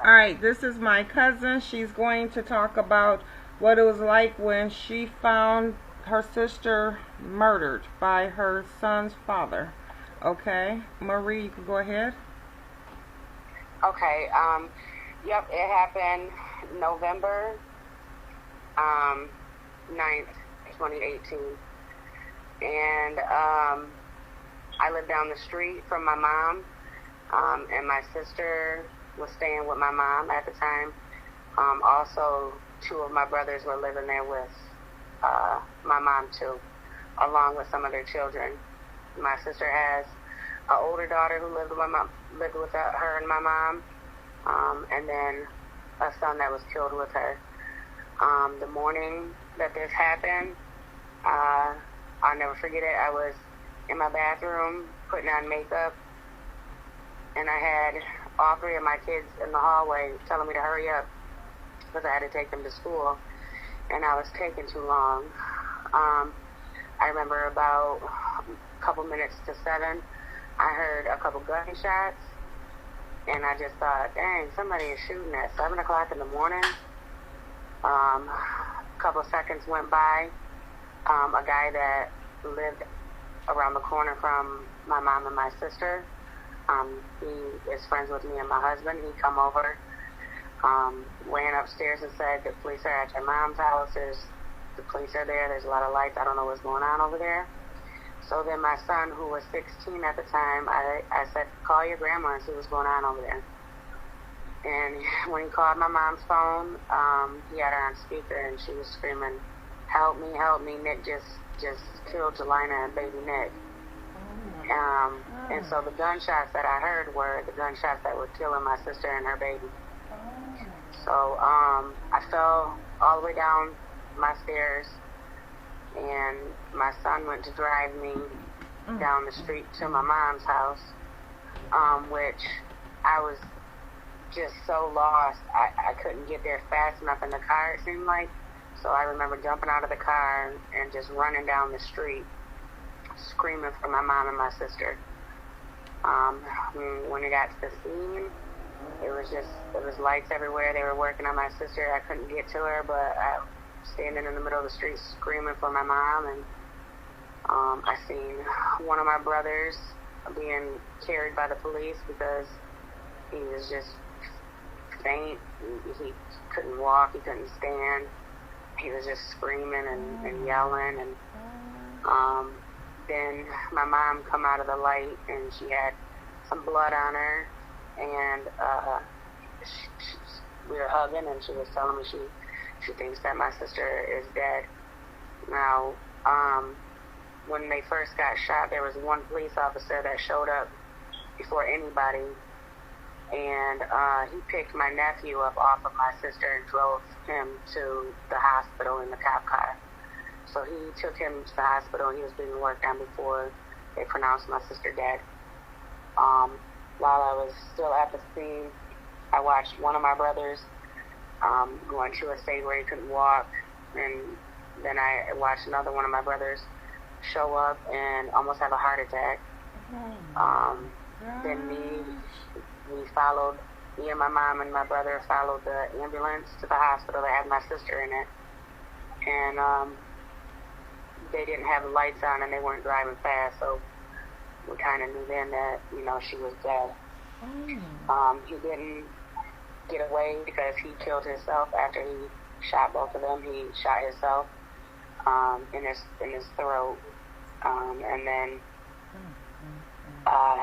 All right, this is my cousin. She's going to talk about what it was like when she found her sister murdered by her son's father. Okay, Marie, you can go ahead. Okay. Yep, it happened November 9th, 2018. And I lived down the street from my mom, and my sister was staying with my mom at the time. Also, two of my brothers were living there with my mom too, along with some of their children. My sister has an older daughter who lived with her and my mom, and then a son that was killed with her. The morning that this happened, I'll never forget it. I was in my bathroom putting on makeup, and I had all three of my kids in the hallway telling me to hurry up because I had to take them to school, and I was taking too long. I remember about a couple minutes to 7, I heard a couple gunshots, and I just thought, dang, somebody is shooting at 7 o'clock in the morning. A couple seconds went by. A guy that lived around the corner from my mom and my sister, he is friends with me and my husband. He come over, ran upstairs and said, the police are at your mom's house. The police are there. There's a lot of lights. I don't know what's going on over there. So then my son, who was 16 at the time, I said, call your grandma and see what's going on over there. And when he called my mom's phone, he had her on speaker, and she was screaming, help me, Nick just killed Jelena and baby Nick. And so the gunshots that I heard were the gunshots that were killing my sister and her baby. So I fell all the way down my stairs, and my son went to drive me down the street to my mom's house, which I was just so lost. I couldn't get there fast enough in the car, it seemed like. So I remember jumping out of the car and just running down the street, screaming for my mom and my sister. When it got to the scene, it was lights everywhere. They were working on my sister. I couldn't get to her, but I was standing in the middle of the street screaming for my mom. And I seen one of my brothers being carried by the police because he was just faint. He couldn't walk. He couldn't stand. He was just screaming and yelling. And then my mom come out of the light, and she had some blood on her, and we were hugging, and she was telling me she thinks that my sister is dead. Now, when they first got shot, there was one police officer that showed up before anybody, and he picked my nephew up off of my sister and drove him to the hospital in the cop car. So he took him to the hospital. He was being worked on before they pronounced my sister dead. While I was still at the scene, I watched one of my brothers go into a state where he couldn't walk, and then I watched another one of my brothers show up and almost have a heart attack. Then me and my mom and my brother followed the ambulance to the hospital that had my sister in it. And they didn't have lights on, and they weren't driving fast, so we kind of knew then that, she was dead. He didn't get away because he killed himself after he shot both of them. He shot himself in his throat, and then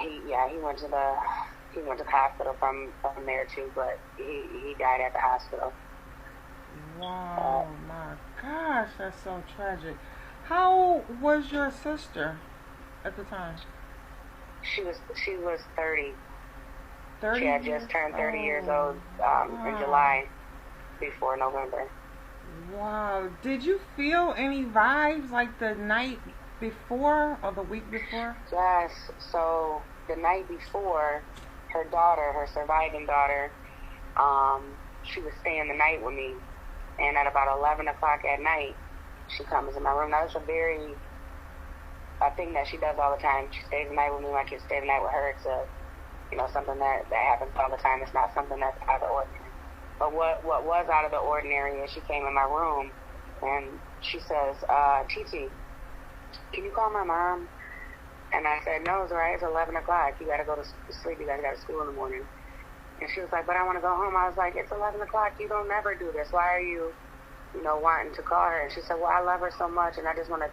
he went to the hospital from there too, but he died at the hospital. Wow, my gosh, that's so tragic. How old was your sister at the time? She was 30. 30? She had just turned 30 years old in July before November. Wow. Did you feel any vibes like the night before or the week before? Yes. So the night before, her surviving daughter, she was staying the night with me. And at about 11 o'clock at night, she comes in my room. Now, it's a thing that she does all the time. She stays the night with me. My kids stay the night with her. It's a something that happens all the time. It's not something that's out of the ordinary. But what was out of the ordinary is she came in my room and she says, Titi, can you call my mom? And I said, no, it's all right. It's 11 o'clock. You got to go to sleep. You got to go to school in the morning. And she was like, but I want to go home. I was like, it's 11 o'clock. You don't never do this. Why are you, wanting to call her? And she said, well, I love her so much, and I just want to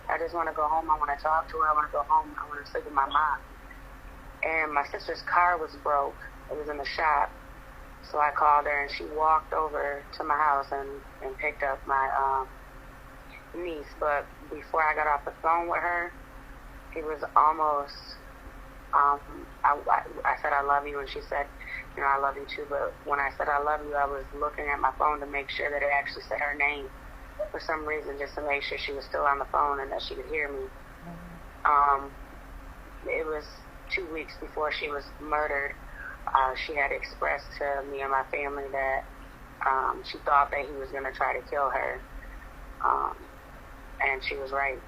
go home. I want to talk to her. I want to go home. I want to sleep with my mom. And my sister's car was broke. It was in the shop. So I called her, and she walked over to my house and picked up my niece. But before I got off the phone with her, it was almost, I said, I love you, and she said, I love you too. But when I said I love you, I was looking at my phone to make sure that it actually said her name for some reason, just to make sure she was still on the phone and that she could hear me. It was 2 weeks before she was murdered. She had expressed to me and my family that she thought that he was going to try to kill her. And she was right.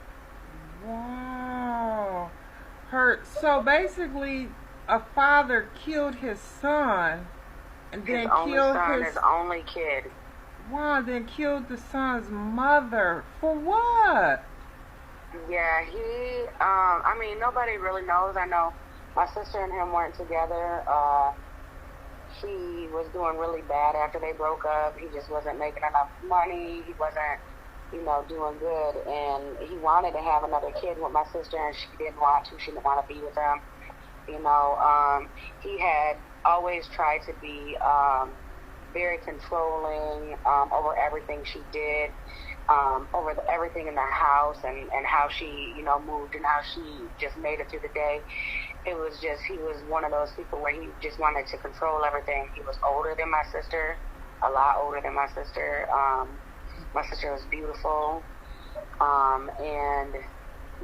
Wow. So basically, a father killed his son and then killed his only kid. Wow, then killed the son's mother. For what? Yeah, nobody really knows. I know my sister and him weren't together. He was doing really bad after they broke up. He just wasn't making enough money. He wasn't, doing good. And he wanted to have another kid with my sister, and she didn't want to. She didn't want to be with him. He had always tried to be very controlling over everything she did, over everything in the house and how she, moved and how she just made it through the day. It was just, he was one of those people where he just wanted to control everything. He was older than my sister, a lot older than my sister. My sister was beautiful. And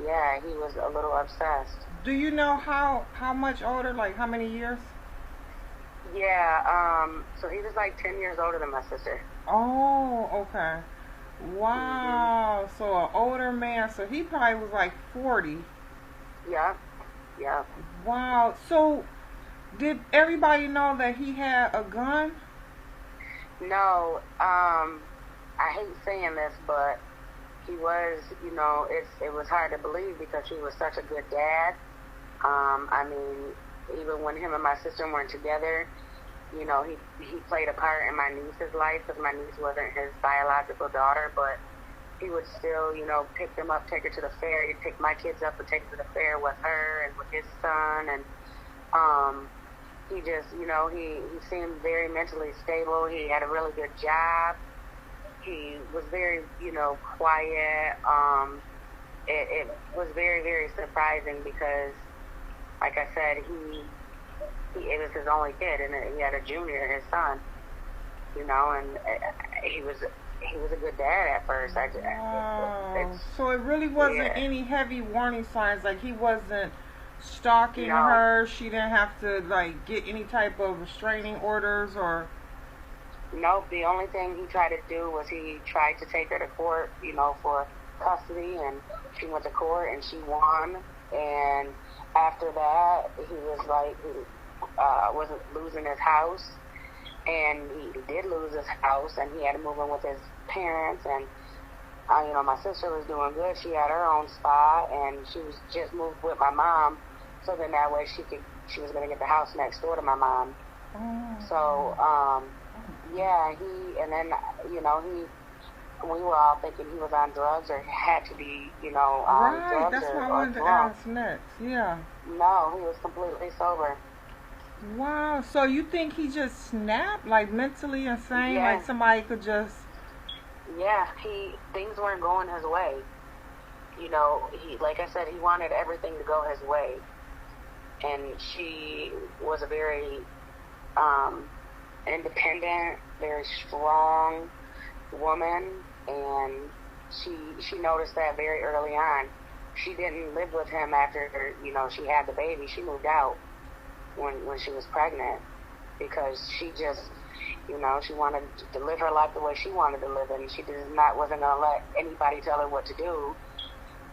yeah, he was a little obsessed. Do you know how much older, like how many years? Yeah, so he was like 10 years older than my sister. Oh, okay. Wow. Mm-hmm. So an older man, so he probably was like 40. Yeah. Wow. So did everybody know that he had a gun? No. I hate saying this, but he was, it was hard to believe because he was such a good dad. Even when him and my sister weren't together, he played a part in my niece's life because my niece wasn't his biological daughter, but he would still, pick them up, take her to the fair. He'd pick my kids up and take them to the fair with her and with his son. And he just, he seemed very mentally stable. He had a really good job. He was very, quiet. It was very, very surprising because, like I said, it was his only kid, and he had a junior, his son, and he was a good dad at first. So it really wasn't any heavy warning signs, like he wasn't stalking her. She didn't have to like get any type of restraining orders or. Nope. The only thing he tried to do was he tried to take her to court, for custody, and she went to court and she won. And after that, he was like, wasn't losing his house, and he did lose his house, and he had to move in with his parents. And my sister was doing good. She had her own spot, and she was just moved with my mom, so then that way she was going to get the house next door to my mom. So yeah, we were all thinking he was on drugs or had to be, right, drugs that's what I wanted to drunk. ask next. Yeah. No, he was completely sober. Wow. So you think he just snapped, like mentally insane, Yeah. like somebody could just. Yeah, things weren't going his way. Like I said, he wanted everything to go his way. And she was a very independent, very strong woman, and she noticed that very early on. She didn't live with him after she had the baby. She moved out when she was pregnant because she just she wanted to live her life the way she wanted to live it, and she wasn't gonna let anybody tell her what to do,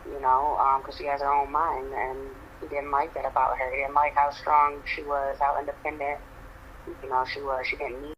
because she has her own mind. And He didn't like that about her. He didn't like how strong she was, how independent, you know, she was. She didn't need